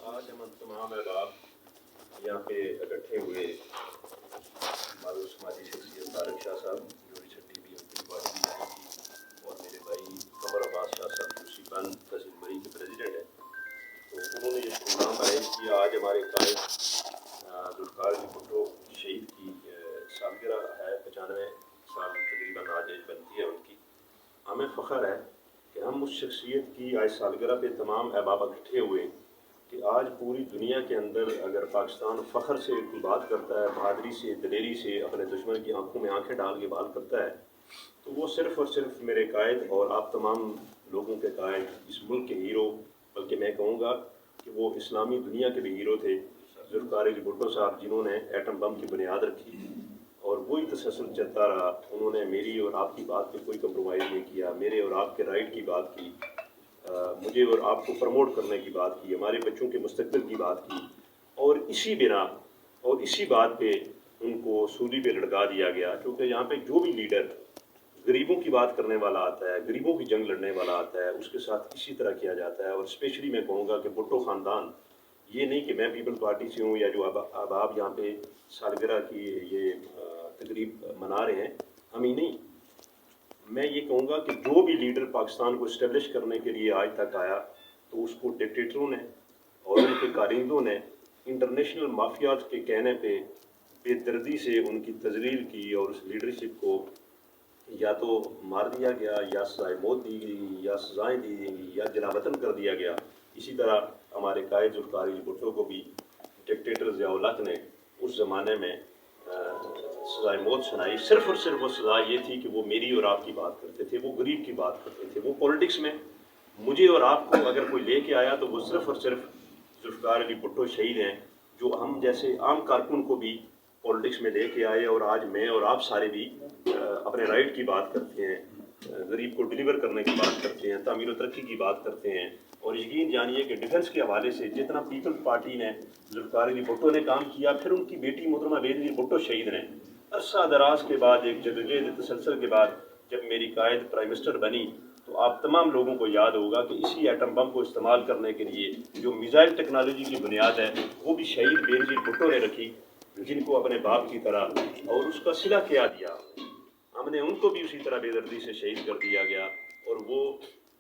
आज हम तमाम अहबाब यहाँ पे इकट्ठे हुए मारूफ समाजी शख्सियत तारक शाह साहब जो छठी भी अपनी पार्टी की जानी थी और मेरे भाई कमर अब्बास शाह साहब जो सीपान तहसील मरी के प्रेसिडेंट हैं, तो उन्होंने ये प्रोग्राम अरेंज किया। आज हमारे कायद जुल्फ़िकार अली भुट्टो शहीद की सालगिरह है, 95 साल तकरीबन आज एज बनती है उनकी। हमें फ़ख्र है कि हम उस शख्सियत की आज सालगिरह पे तमाम अहबाब इकट्ठे हुए कि आज पूरी दुनिया के अंदर अगर पाकिस्तान फ़ख्र से कोई बात करता है, बहादरी से, दलेरी से, अपने दुश्मन की आंखों में आंखें डाल के बात करता है, तो वो सिर्फ़ और सिर्फ मेरे कायद और आप तमाम लोगों के कायद, इस मुल्क के हीरो, बल्कि मैं कहूँगा कि वो इस्लामी दुनिया के भी हीरो थे जुल्फ़िकार अली भुट्टो साहब, जिन्होंने एटम बम की बुनियाद रखी और वही तसलसल चलता रहा। उन्होंने मेरी और आपकी बात पे कोई कंप्रोमाइज़ नहीं किया, मेरे और आपके राइट की बात की, मुझे और आपको प्रमोट करने की बात की, हमारे बच्चों के मुस्तकबिल की बात की, और इसी बिना और इसी बात पे उनको सूली पे लटका दिया गया। क्योंकि यहाँ पे जो भी लीडर गरीबों की बात करने वाला आता है, गरीबों की जंग लड़ने वाला आता है, उसके साथ इसी तरह किया जाता है। और स्पेशली मैं कहूँगा कि भुट्टो ख़ानदान, ये नहीं कि मैं पीपल्स पार्टी से हूँ या जो अब आप यहाँ पे सालगिरह की ये तकरीब मना रहे हैं, हम ही नहीं, मैं ये कहूँगा कि जो भी लीडर पाकिस्तान को इस्टेब्लिश करने के लिए आज तक आया, तो उसको डिक्टेटरों ने और उनके कारिंदों ने इंटरनेशनल माफियाज के कहने पे बेदर्दी से उनकी तजलील की और उस लीडरशिप को या तो मार दिया गया, या सजाए मौत दी गई, या सजाएँ दी गई, या जलावतन कर दिया गया। इसी तरह हमारे कायद जुल्फ़िकार अली भुट्टो को भी डिक्टेटर ज़िया-उल-हक ने उस ज़माने में सजाए मौत सुनाई। सिर्फ़ और सिर्फ वो सज़ा ये थी कि वो मेरी और आपकी बात करते थे, वो गरीब की बात करते थे। वो पॉलिटिक्स में मुझे और आपको अगर कोई लेके आया तो वो सिर्फ़ और सिर्फ जुल्फ़िकार अली भुट्टो शहीद हैं, जो हम जैसे आम कारकुन को भी पॉलिटिक्स में लेके आए। और आज मैं और आप सारे भी अपने राइट की बात करते हैं, गरीब को डिलीवर करने की बात करते हैं, तामीर तरक्की की बात करते हैं। और यकीन जानिए कि डिफेंस के हवाले से जितना पीपल्स पार्टी ने जुल्फ़िकार अली भुट्टो ने काम किया, फिर उनकी बेटी मोहतरमा बेनज़ीर भुट्टो शहीद ने अरसा दराज के बाद, एक जदोजहद तसलसल के बाद जब मेरी कायद प्राइम मिनिस्टर बनी, तो आप तमाम लोगों को याद होगा कि इसी एटम बम को इस्तेमाल करने के लिए जो मिसाइल टेक्नोलॉजी की बुनियाद है, वो भी शहीद बेनज़ीर भुट्टो ने रखी, जिनको अपने बाप की तरह, और उसका सिला क्या दिया हमने, उनको भी उसी तरह बेदर्दी से शहीद कर दिया गया। और वो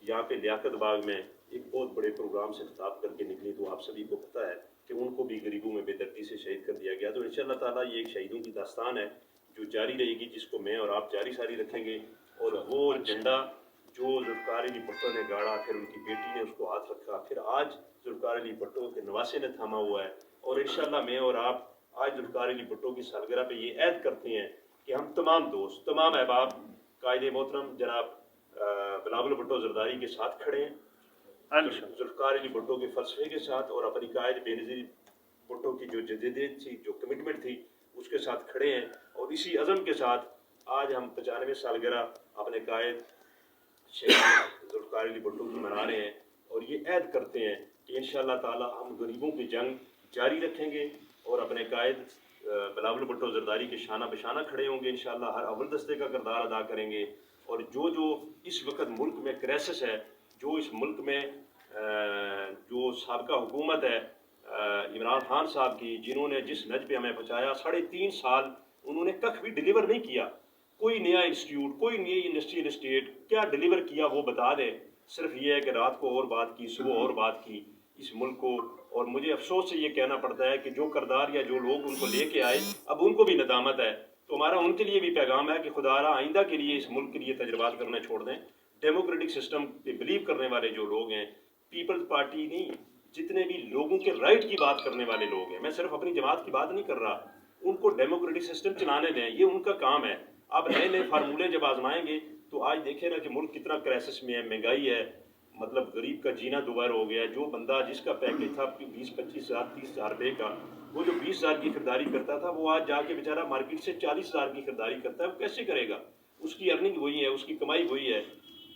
यहाँ पे लियाकत बाग में एक बहुत बड़े प्रोग्राम से खिताब करके निकली, तो आप सभी को पता है कि उनको भी गरीबों में बेदर्दी से शहीद कर दिया गया। तो इंशाअल्लाह ताला ये एक शहीदों की दास्तान है जो जारी रहेगी, जिसको मैं और आप जारी सारी रखेंगे। और वो झंडा जो जुल्फ़िकार अली भुट्टो ने गाड़ा, फिर उनकी बेटी ने उसको हाथ रखा, फिर आज जुल्फ़िकार अली भुट्टो के नवासे ने थामा हुआ है। और इंशाअल्लाह मैं और आप आज जुल्फ़िकार अली भुट्टो की सालगिरह पे ये ऐद करते हैं कि हम तमाम दोस्त, तमाम अहबाब कायदे मोहतरम जनाब बिलावल भुट्टो ज़रदारी के साथ खड़े हैं, जुल्फ़िकार अली भुट्टो के फ़लसफ़े के साथ, और अपनी कायद बेनज़ीर भुट्टो की जो जद्दोजहद थी, जो कमिटमेंट थी, उसके साथ खड़े हैं। और इसी अज़म के साथ आज हम 95 सालगिरह अपने कायद शहीद जुल्फ़िकार अली भुट्टो की मना रहे हैं। और ये ऐद करते हैं कि इंशाअल्लाह ताला हम गरीबों की जंग जारी रखेंगे और अपने कायद बिलावल भुट्टो ज़रदारी के शाना बशाना खड़े होंगे। इंशाअल्लाह हर अव्वल दस्ते का किरदार अदा करेंगे। और जो इस वक्त मुल्क में क्राइसिस है, जो इस मुल्क में जो साबका हुकूमत है इमरान खान साहब की, जिन्होंने जिस नज पे हमें पहुँचाया, 3.5 साल उन्होंने कख भी डिलीवर नहीं किया। कोई नया इंस्टीट्यूट, कोई नई इंडस्ट्रियल इस्टेट क्या डिलीवर किया वो बता दें। सिर्फ ये है कि रात को और बात की, सुबह और बात की इस मुल्क को। और मुझे अफसोस से ये कहना पड़ता है कि जो किरदार या जो लोग उनको लेके आए, अब उनको भी नदामत है। तो हमारा उनके लिए भी पैगाम है कि खुदारा आइंदा के लिए इस मुल्क के लिए तजर्बात करने छोड़ दें। डेमोक्रेटिक सिस्टम पे बिलीव करने वाले जो लोग हैं, पीपल्स पार्टी नहीं, जितने भी लोगों के राइट की बात करने वाले लोग हैं, मैं सिर्फ अपनी जमात की बात नहीं कर रहा, उनको डेमोक्रेटिक सिस्टम चलाने दें, ये उनका काम है। आप नए नए फार्मूले जब आजमाएंगे तो आज देखें ना कि मुल्क कितना क्राइसिस में है, महंगाई है, मतलब गरीब का जीना दुबार हो गया। जो बंदा जिसका पैकेज था 20-25 हज़ार 30 हज़ार रुपये का, वो जो 20 हज़ार की खरीदारी करता था, वो आज जाके बेचारा मार्केट से 40 हज़ार की खरीदारी करता है। वो कैसे करेगा? उसकी अर्निंग वही है, उसकी कमाई वही है।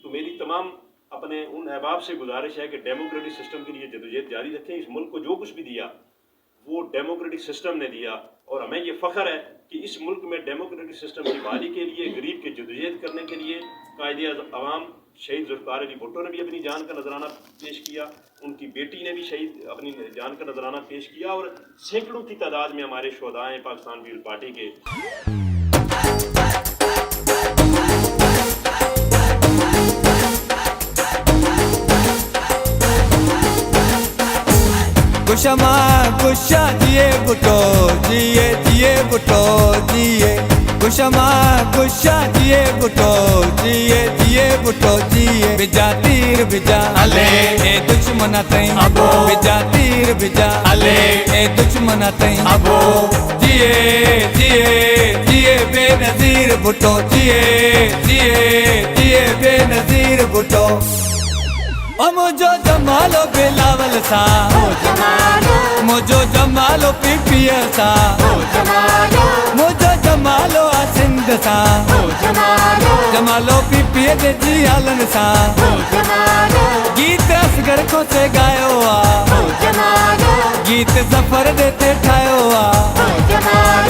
तो मेरी तमाम अपने उन अहबाब से गुजारिश है कि डेमोक्रेटिक सिस्टम के लिए जदोजहद जारी रखें। इस मुल्क को जो कुछ भी दिया वो डेमोक्रेटिक सिस्टम ने दिया, और हमें ये फ़ख्र है कि इस मुल्क में डेमोक्रेटिक सिस्टम की बहाली के लिए, गरीब के जदोजहद करने के लिए कायदे अवाम شہید ذوالفقار علی بھٹو نے بھی اپنی جان کا نذرانہ پیش کیا، ان کی بیٹی نے بھی شہید اپنی جان کا نذرانہ پیش کیا، اور سینکڑوں کی تعداد میں ہمارے شہداء ہیں پاکستان پیپل پارٹی کے۔ گشما گشا جیے بھٹو جیے جیے بھٹو جیے، گشما گشا جیے بھٹو جیے جیے بھٹو جیے، بجا تیر بجا الے اے دشمن تئیں ابو، بجا تیر بجا الے اے دشمن تئیں ابو، جیے جیے جیے بے نظیر بھٹو جیے جیے جیے بے نظیر بھٹو، او مجھو جمالو بلاول سا، مجھو جمالو پی پی سا، مجھو جمالو سندھ سا، جمالو پی پی دے جی آلن سا، گیت اصغر کو سے گایو آ، گیت ظفر دے تے ٹھایو آ،